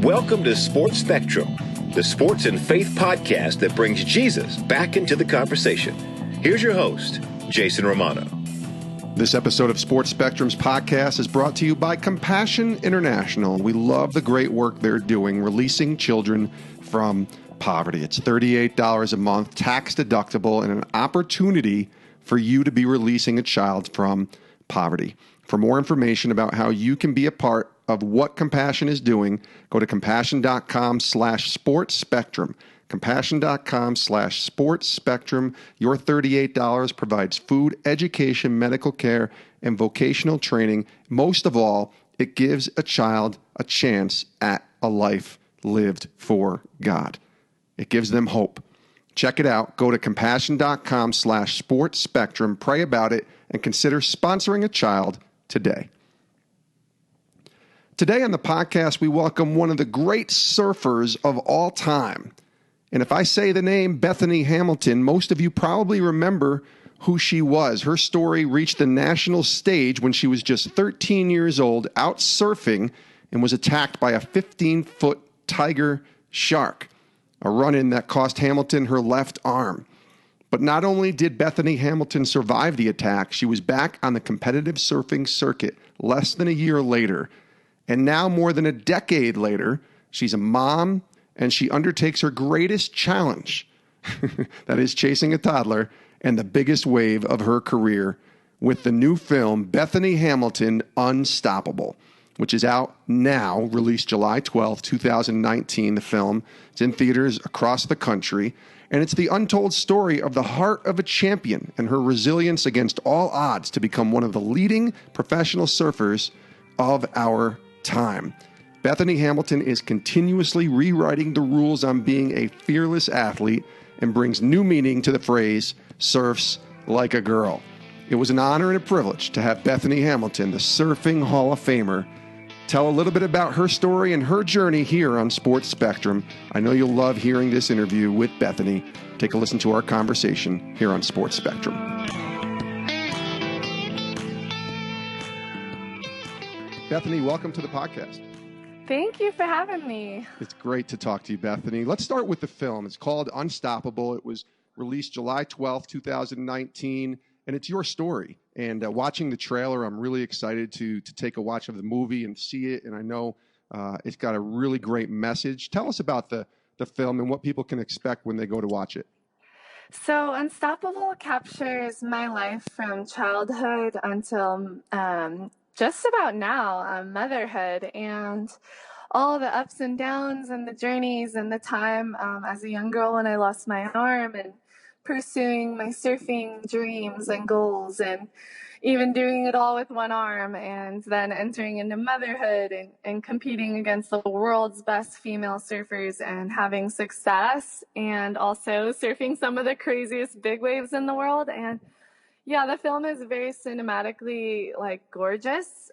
Welcome to Sports Spectrum, the sports and faith podcast that brings Jesus back into the conversation. Here's your host, Jason Romano. This episode of Sports Spectrum's podcast is brought to you by Compassion International. We love the great work they're doing, releasing children from poverty. It's $38 a month, tax deductible, and an opportunity for you to be releasing a child from poverty. For more information about how you can be a part of what Compassion is doing, go to compassion.com/sportsspectrum. Compassion.com/sportsspectrum. Your $38 provides food, education, medical care, and vocational training. Most of all, it gives a child a chance at a life lived for God. It gives them hope. Check it out. Go to compassion.com/sportsspectrum. Pray about it and consider sponsoring a child today. Today on the podcast, we welcome one of the great surfers of all time. And if I say the name Bethany Hamilton, most of you probably remember who she was. Her story reached the national stage when she was just 13 years old, out surfing, and was attacked by a 15-foot tiger shark, a run-in that cost Hamilton her left arm. But not only did Bethany Hamilton survive the attack, she was back on the competitive surfing circuit less than a year later. And now, more than a decade later, she's a mom, and she undertakes her greatest challenge, that is chasing a toddler, and the biggest wave of her career with the new film, Bethany Hamilton, Unstoppable, which is out now, released July 12, 2019, the film. It's in theaters across the country, and it's the untold story of the heart of a champion and her resilience against all odds to become one of the leading professional surfers of our time. Bethany Hamilton is continuously rewriting the rules on being a fearless athlete and brings new meaning to the phrase, surfs like a girl. It was an honor and a privilege to have Bethany Hamilton, the Surfing Hall of Famer, tell a little bit about her story and her journey here on Sports Spectrum. I know you'll love hearing this interview with Bethany. Take a listen to our conversation here on Sports Spectrum. Bethany, welcome to the podcast. Thank you for having me. It's great to talk to you, Bethany. Let's start with the film. It's called Unstoppable. It was released July 12th, 2019, and it's your story. And watching the trailer, I'm really excited to take a watch of the movie and see it, and I know it's got a really great message. Tell us about the film and what people can expect when they go to watch it. So Unstoppable captures my life from childhood until just about now, motherhood, and all the ups and downs and the journeys and the time as a young girl when I lost my arm and pursuing my surfing dreams and goals and even doing it all with one arm, and then entering into motherhood and competing against the world's best female surfers and having success, and also surfing some of the craziest big waves in the world. And yeah, the film is very cinematically gorgeous.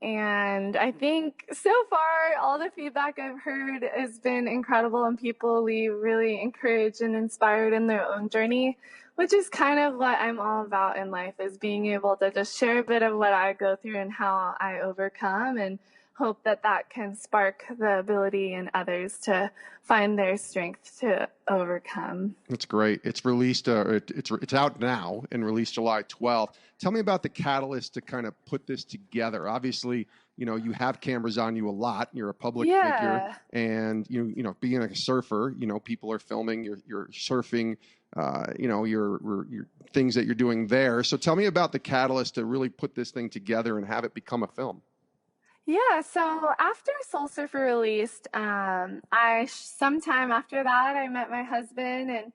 And I think so far all the feedback I've heard has been incredible, and people leave really encouraged and inspired in their own journey, which is kind of what I'm all about in life, is being able to just share a bit of what I go through and how I overcome, and hope that that can spark the ability in others to find their strength to overcome. That's great. It's released, it's out now and released July 12th. Tell me about the catalyst to kind of put this together. Obviously, you have cameras on you a lot. You're a public figure, and being a surfer, people are filming your surfing, your things that you're doing there. So tell me about the catalyst to really put this thing together and have it become a film. Yeah, so after Soul Surfer released, sometime after that, I met my husband, and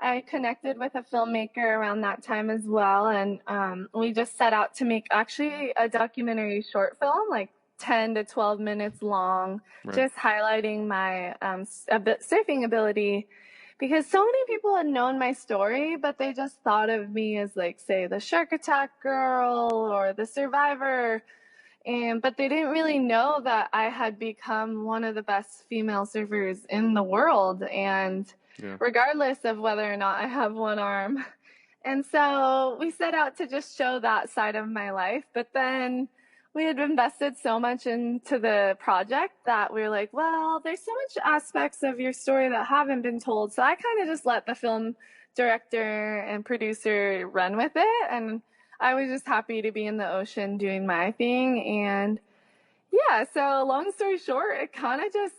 I connected with a filmmaker around that time as well, and we just set out to make actually a documentary short film, 10 to 12 minutes long, right, just highlighting my surfing ability, because so many people had known my story, but they just thought of me as say the shark attack girl or the survivor. But they didn't really know that I had become one of the best female surfers in the world, and regardless of whether or not I have one arm. And so we set out to just show that side of my life. But then we had invested so much into the project that we were like, well, there's so much aspects of your story that haven't been told. So I kind of just let the film director and producer run with it. And I was just happy to be in the ocean doing my thing. And yeah, so long story short, it kind of just,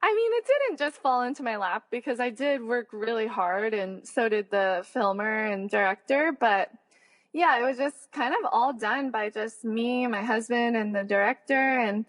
I mean, it didn't just fall into my lap because I did work really hard and so did the filmer and director. But yeah, it was just kind of all done by just me, my husband, and the director. And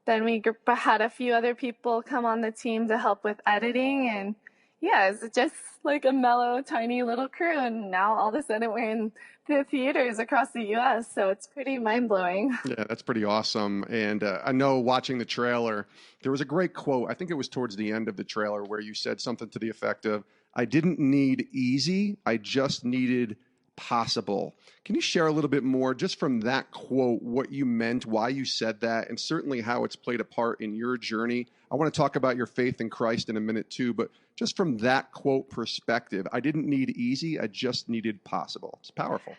then we had a few other people come on the team to help with editing. And yeah, it's just like a mellow, tiny little crew. And now all of a sudden we're in the theaters across the U.S. So it's pretty mind-blowing. Yeah, that's pretty awesome. And I know watching the trailer, there was a great quote. I think it was towards the end of the trailer where you said something to the effect of, I didn't need easy, I just needed possible. Can you share a little bit more just from that quote, what you meant, why you said that, and certainly how it's played a part in your journey? I want to talk about your faith in Christ in a minute too, but just from that quote perspective, I didn't need easy, I just needed possible. It's powerful.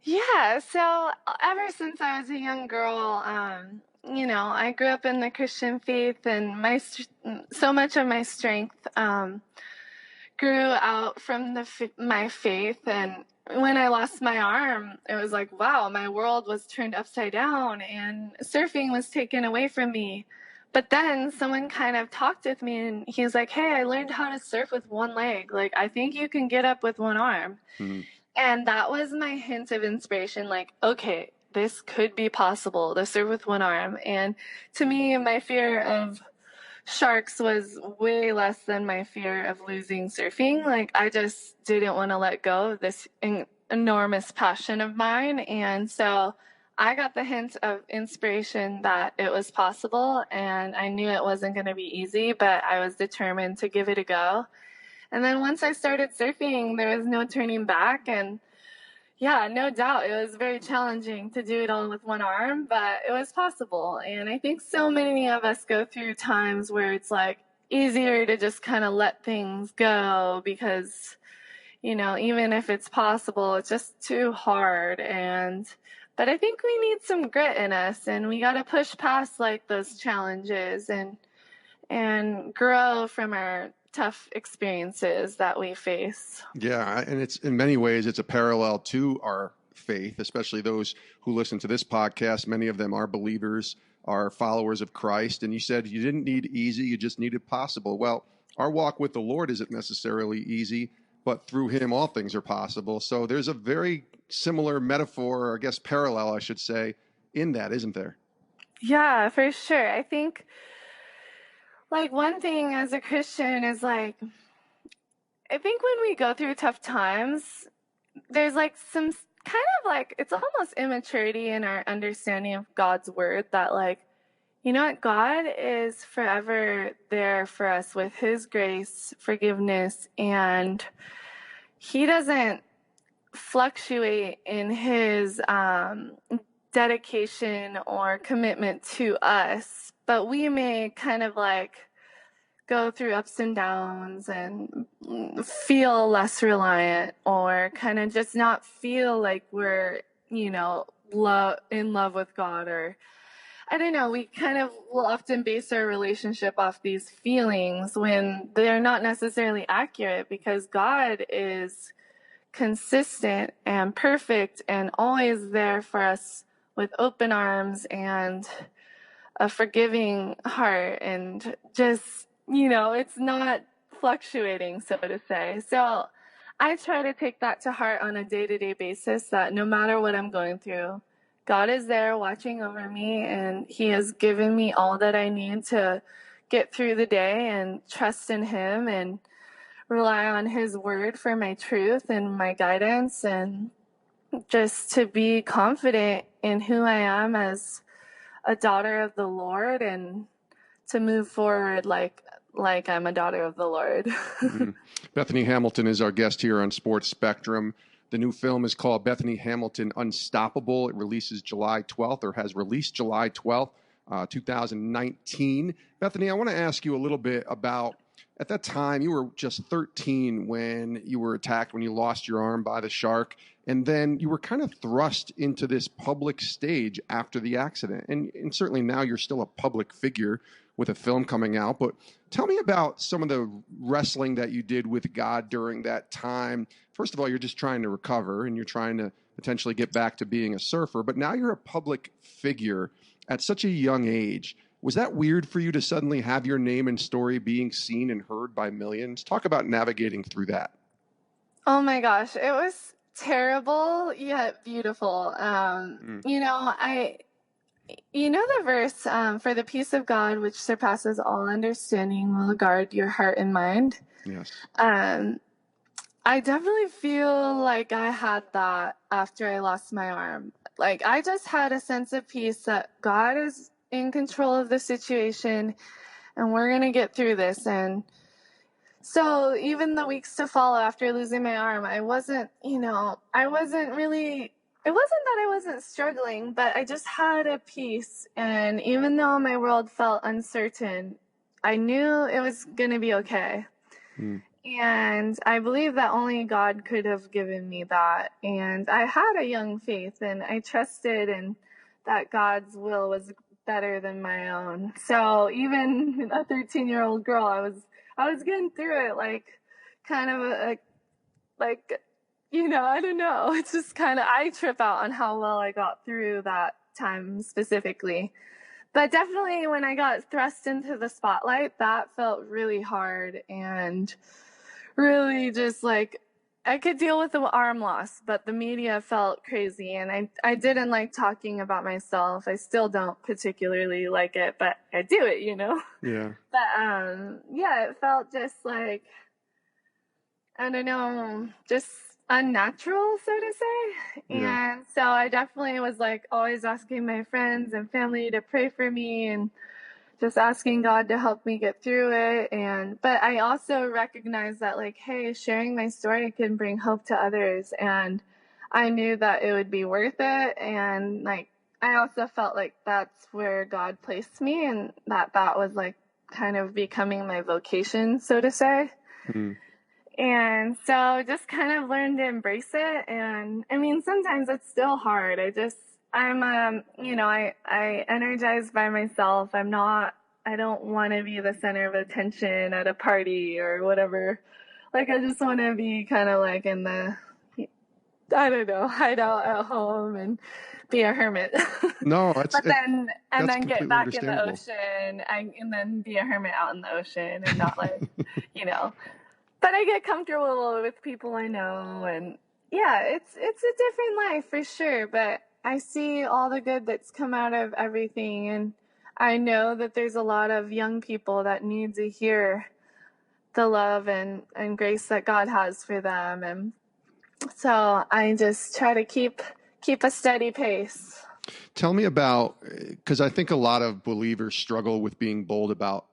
Yeah, so ever since I was a young girl, I grew up in the Christian faith, and so much of my strength grew out from my faith. And when I lost my arm, it was like, wow, my world was turned upside down and surfing was taken away from me. But then someone kind of talked with me and he's like, hey, I learned how to surf with one leg. Like, I think you can get up with one arm. Mm-hmm. And that was my hint of inspiration. Like, okay, this could be possible to surf with one arm. And to me, my fear of sharks was way less than my fear of losing surfing. Like, I just didn't want to let go of this enormous passion of mine. And so I got the hint of inspiration that it was possible, and I knew it wasn't going to be easy, but I was determined to give it a go. And then once I started surfing, there was no turning back. And yeah, no doubt, it was very challenging to do it all with one arm, but it was possible. And I think so many of us go through times where it's like easier to just kind of let things go because, even if it's possible, it's just too hard. But I think we need some grit in us, and we got to push past like those challenges and grow from our tough experiences that we face. Yeah, and it's in many ways it's a parallel to our faith, especially those who listen to this podcast. Many of them are believers, are followers of Christ. And you said you didn't need easy, you just needed possible. Well, our walk with the Lord isn't necessarily easy, but through him all things are possible. So there's a very similar metaphor, or I guess parallel, I should say, in that, isn't there? Yeah, for sure. I think like one thing as a Christian is like, I think when we go through tough times, there's like some kind of like, it's almost immaturity in our understanding of God's word that like, you know what, God is forever there for us with his grace, forgiveness, and he doesn't fluctuate in his dedication or commitment to us, but we may kind of like go through ups and downs and feel less reliant or kind of just not feel like we're, in love with God, or I don't know, we kind of will often base our relationship off these feelings when they're not necessarily accurate, because God is consistent and perfect and always there for us with open arms and a forgiving heart, and just, it's not fluctuating, so to say. So I try to take that to heart on a day-to-day basis, that no matter what I'm going through, God is there watching over me, and he has given me all that I need to get through the day and trust in him and rely on his word for my truth and my guidance, and just to be confident in who I am as a daughter of the Lord, and to move forward like I'm a daughter of the Lord. Mm-hmm. Bethany Hamilton is our guest here on Sports Spectrum. The new film is called Bethany Hamilton Unstoppable. It releases July 12th, or has released July 12th, 2019. Bethany, I want to ask you a little bit about at that time, you were just 13 when you were attacked, when you lost your arm by the shark. And then you were kind of thrust into this public stage after the accident. And certainly now you're still a public figure with a film coming out. But tell me about some of the wrestling that you did with God during that time. First of all, you're just trying to recover and you're trying to potentially get back to being a surfer. But now you're a public figure at such a young age. Was that weird for you to suddenly have your name and story being seen and heard by millions? Talk about navigating through that. Oh my gosh, it was terrible yet beautiful. You know the verse, for the peace of God, which surpasses all understanding, will guard your heart and mind. Yes. I definitely feel like I had that after I lost my arm. Like, I just had a sense of peace that God is in control of the situation and we're going to get through this. And so even the weeks to follow after losing my arm, it wasn't that I wasn't struggling, but I just had a peace. And even though my world felt uncertain, I knew it was going to be okay. And I believe that only God could have given me that. And I had a young faith and I trusted in that God's will was better than my own. So even a 13-year-old girl, I was getting through it like kind of I don't know. It's just kind of, I trip out on how well I got through that time specifically. But definitely when I got thrust into the spotlight, that felt really hard and really just like I could deal with the arm loss, but the media felt crazy and I didn't like talking about myself. I still don't particularly like it, but I do it, Yeah. But it felt just like, I don't know, just unnatural, so to say. Yeah. And so I definitely was like always asking my friends and family to pray for me and just asking God to help me get through it. But I also recognize that like, hey, sharing my story can bring hope to others. And I knew that it would be worth it. And like, I also felt like that's where God placed me and that was like kind of becoming my vocation, so to say. And so just kind of learned to embrace it. And I mean, sometimes it's still hard. I energize by myself. I don't want to be the center of attention at a party or whatever. Like, I just want to be kind of like in the, I don't know, hide out at home and be a hermit. No, But then get back in the understandable. ocean and then be a hermit out in the ocean and not like, but I get comfortable with people I know, and yeah, it's a different life for sure, but I see all the good that's come out of everything, and I know that there's a lot of young people that need to hear the love and grace that God has for them, and so I just try to keep a steady pace. Tell me about, because I think a lot of believers struggle with being bold about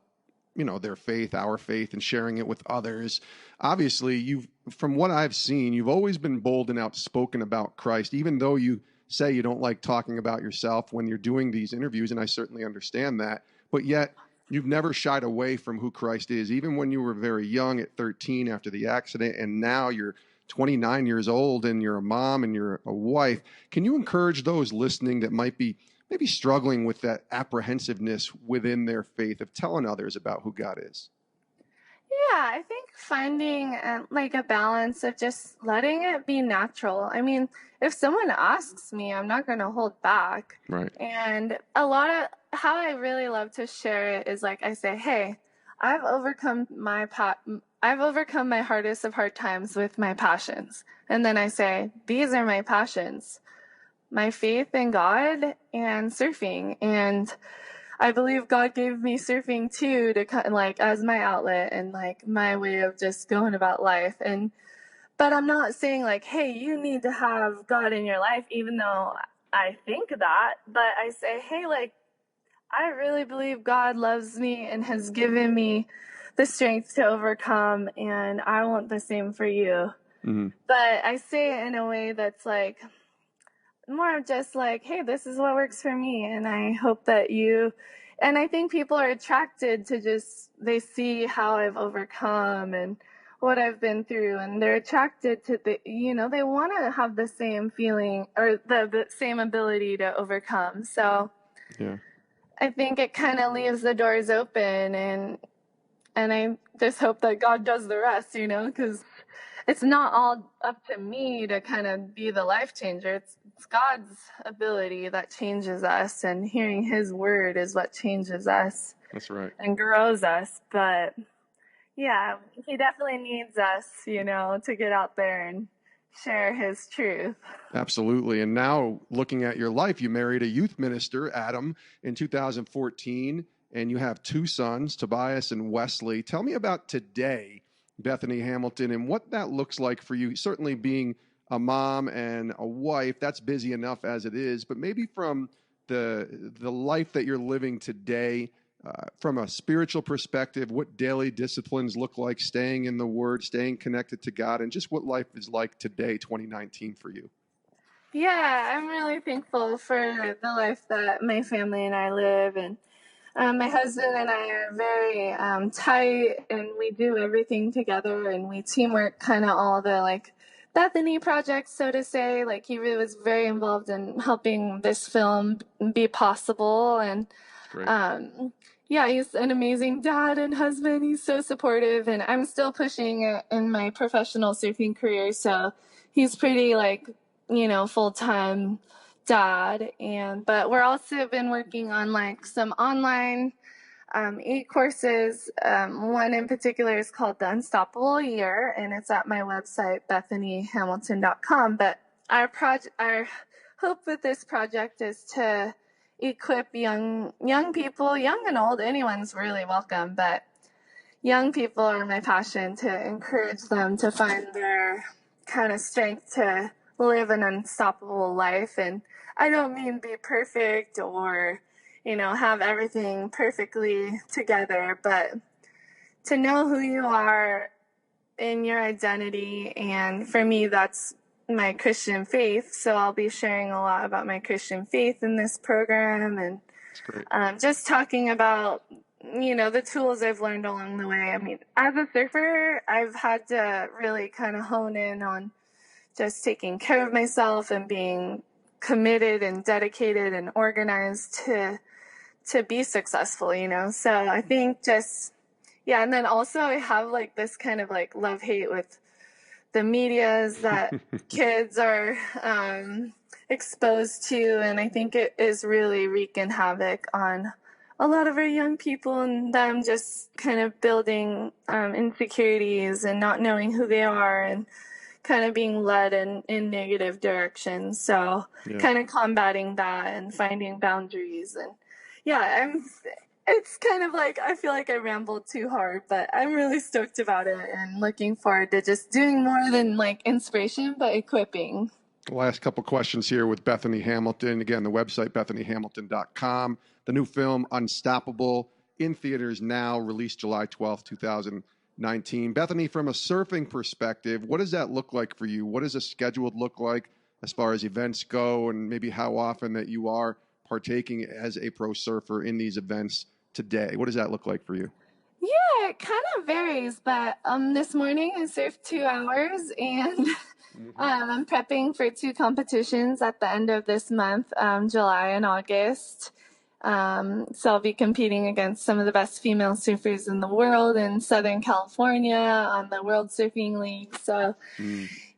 their faith, our faith, and sharing it with others. Obviously, from what I've seen, you've always been bold and outspoken about Christ, even though you say you don't like talking about yourself when you're doing these interviews, and I certainly understand that. But yet, you've never shied away from who Christ is, even when you were very young at 13 after the accident, and now you're 29 years old and you're a mom and you're a wife. Can you encourage those listening that might be maybe struggling with that apprehensiveness within their faith of telling others about who God is? Yeah, I think finding like a balance of just letting it be natural. I mean, if someone asks me, I'm not going to hold back. Right. And a lot of how I really love to share it is like I say, hey, I've overcome my hardest of hard times with my passions. And then I say, these are my passions. My faith in God and surfing. And I believe God gave me surfing too to kind of like as my outlet and like my way of just going about life. But I'm not saying like, hey, you need to have God in your life, even though I think that. But I say, hey, like, I really believe God loves me and has given me the strength to overcome, and I want the same for you. Mm-hmm. But I say it in a way that's like more of just like, hey, this is what works for me, and I hope that you and I think people are attracted to they see how I've overcome and what I've been through, and they're attracted to they want to have the same feeling or the same ability to overcome. So Yeah. I think it kind of leaves the doors open, and I just hope that God does the rest, because it's not all up to me to kind of be the life changer. It's God's ability that changes us, and hearing his word is what changes us. That's right. And grows us. But yeah, he definitely needs us, to get out there and share his truth. Absolutely. And now looking at your life, you married a youth minister, Adam, in 2014, and you have 2 sons, Tobias and Wesley. Tell me about today, Bethany Hamilton, and what that looks like for you. Certainly being a mom and a wife, that's busy enough as it is, but maybe from the life that you're living today, from a spiritual perspective, what daily disciplines look like, staying in the Word, staying connected to God, and just what life is like today, 2019, for you. Yeah, I'm really thankful for the life that my family and I live, and my husband and I are very tight, and we do everything together, and we teamwork kind of all the Bethany projects, so to say. He really was very involved in helping this film be possible, and Great. yeah, he's an amazing dad and husband. He's so supportive, and I'm still pushing it in my professional surfing career, so he's pretty full-time dad. But we're also been working on some online e-courses. One in particular is called The Unstoppable Year, and it's at my website, BethanyHamilton.com. But our hope with this project is to equip young people, young and old, anyone's really welcome, but young people are my passion, to encourage them to find their kind of strength to live an unstoppable life. And I don't mean be perfect or have everything perfectly together, but to know who you are in your identity. And for me, that's my Christian faith. So I'll be sharing a lot about my Christian faith in this program, and just talking about, the tools I've learned along the way. I mean, as a surfer, I've had to really kind of hone in on just taking care of myself and being committed and dedicated and organized to be successful, So I think yeah. And then also I have this kind of love-hate with the medias that kids are exposed to. And I think it is really wreaking havoc on a lot of our young people, and them just kind of building insecurities and not knowing who they are, and kind of being led in negative directions. So kind of combating that and finding boundaries. And yeah, it's kind of I feel like I rambled too hard, but I'm really stoked about it and looking forward to just doing more than inspiration, but equipping. Last couple questions here with Bethany Hamilton. Again, the website, BethanyHamilton.com. The new film, Unstoppable, in theaters now, released July 12th, 2019. Bethany, from a surfing perspective, what does that look like for you? What does a schedule look like as far as events go, and maybe how often that you are partaking as a pro surfer in these events today? What does that look like for you? Yeah, it kind of varies, but this morning I surfed 2 hours, and I'm prepping for 2 competitions at the end of this month, July and August. So I'll be competing against some of the best female surfers in the world in Southern California on the World Surfing League. So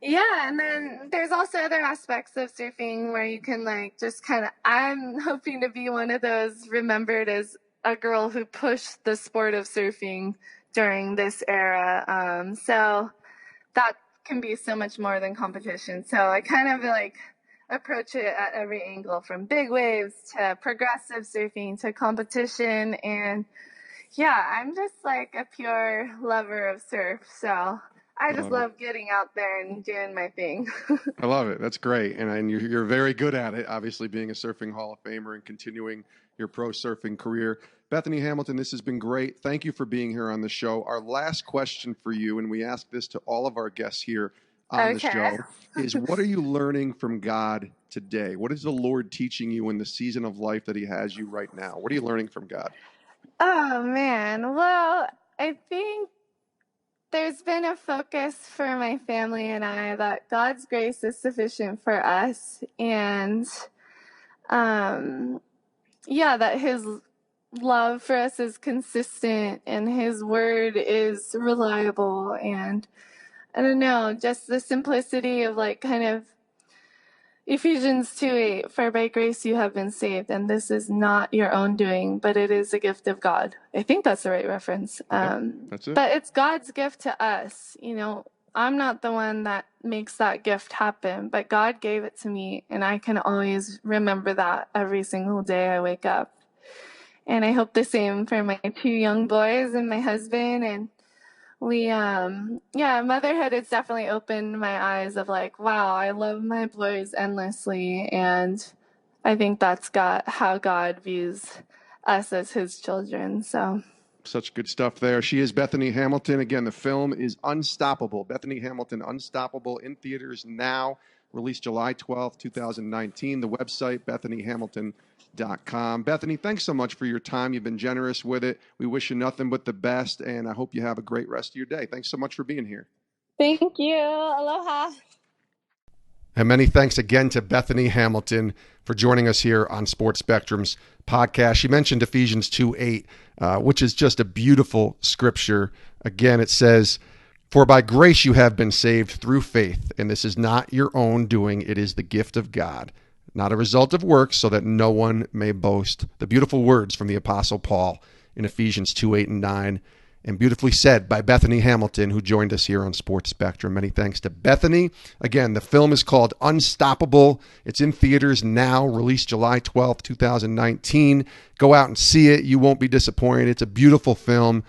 yeah, and then there's also other aspects of surfing where you can just kind of, I'm hoping to be one of those remembered as a girl who pushed the sport of surfing during this era. So that can be so much more than competition. So I kind of approach it at every angle, from big waves to progressive surfing to competition. And yeah, I'm just a pure lover of surf. So I just love getting out there and doing my thing. I love it. That's great. And you're very good at it, obviously being a surfing Hall of Famer and continuing your pro surfing career. Bethany Hamilton, this has been great. Thank you for being here on the show. Our last question for you, and we ask this to all of our guests here on the show is, what are you learning from God today? What is the Lord teaching you in the season of life that he has you right now? What are you learning from God? Oh, man. Well, I think there's been a focus for my family and I that God's grace is sufficient for us. And that his love for us is consistent and his word is reliable. And I don't know, just the simplicity of like kind of Ephesians 2:8, for by grace you have been saved, and this is not your own doing, but it is a gift of God. I think that's the right reference. That's it. But it's God's gift to us. You know, I'm not the one that makes that gift happen, but God gave it to me, and I can always remember that every single day I wake up. And I hope the same for my 2 young boys and my husband. And we, motherhood has definitely opened my eyes of like, wow, I love my boys endlessly. And I think that's how God views us as his children. So such good stuff there. She is Bethany Hamilton. Again, the film is Unstoppable. Bethany Hamilton, Unstoppable, in theaters now. Released July 12th, 2019. The website, BethanyHamilton.com. Bethany, thanks so much for your time. You've been generous with it. We wish you nothing but the best, and I hope you have a great rest of your day. Thanks so much for being here. thank you. Aloha. And many thanks again to Bethany Hamilton for joining us here on Sports Spectrum's podcast. She mentioned Ephesians 2:8, which is just a beautiful scripture. Again, it says, "For by grace you have been saved through faith, and this is not your own doing, it is the gift of God, not a result of works, so that no one may boast." The beautiful words from the Apostle Paul in Ephesians 2:8 and 9, and beautifully said by Bethany Hamilton, who joined us here on Sports Spectrum. Many thanks to Bethany. Again, the film is called Unstoppable. It's in theaters now, released July 12th, 2019. Go out and see it. You won't be disappointed. It's a beautiful film,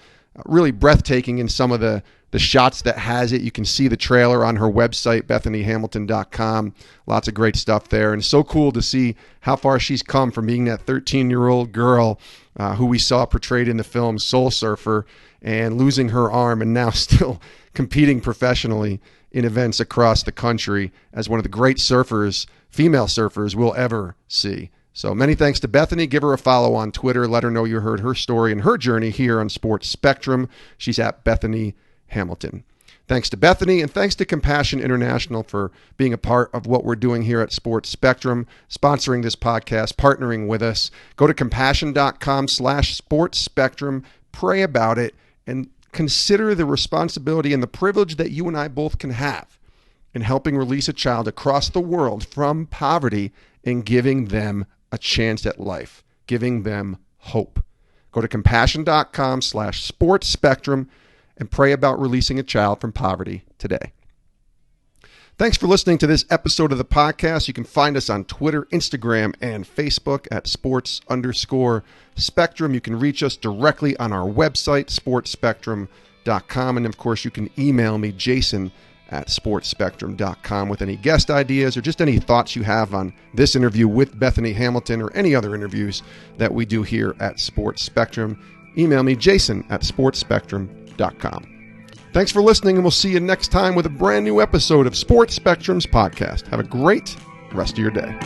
really breathtaking in some of the shots that has it. You can see the trailer on her website, BethanyHamilton.com. Lots of great stuff there. And it's so cool to see how far she's come from being that 13-year-old girl who we saw portrayed in the film Soul Surfer, and losing her arm, and now still competing professionally in events across the country as one of the great surfers, female surfers, we'll ever see. So many thanks to Bethany. Give her a follow on Twitter. Let her know you heard her story and her journey here on Sports Spectrum. She's at Bethany Hamilton. Thanks to Bethany, and thanks to Compassion International for being a part of what we're doing here at Sports Spectrum, sponsoring this podcast, partnering with us. Go to compassion.com/sports spectrum, pray about it, and consider the responsibility and the privilege that you and I both can have in helping release a child across the world from poverty and giving them a chance at life, giving them hope. Go to compassion.com/sports spectrum and pray about releasing a child from poverty today. Thanks for listening to this episode of the podcast. You can find us on Twitter, Instagram, and Facebook at sports_spectrum. You can reach us directly on our website, sportspectrum.com. And of course, you can email me, Jason, at sportspectrum.com, with any guest ideas or just any thoughts you have on this interview with Bethany Hamilton or any other interviews that we do here at Sports Spectrum. Email me, Jason, at sportspectrum.com. Thanks for listening, and we'll see you next time with a brand new episode of Sports Spectrum's podcast. Have a great rest of your day.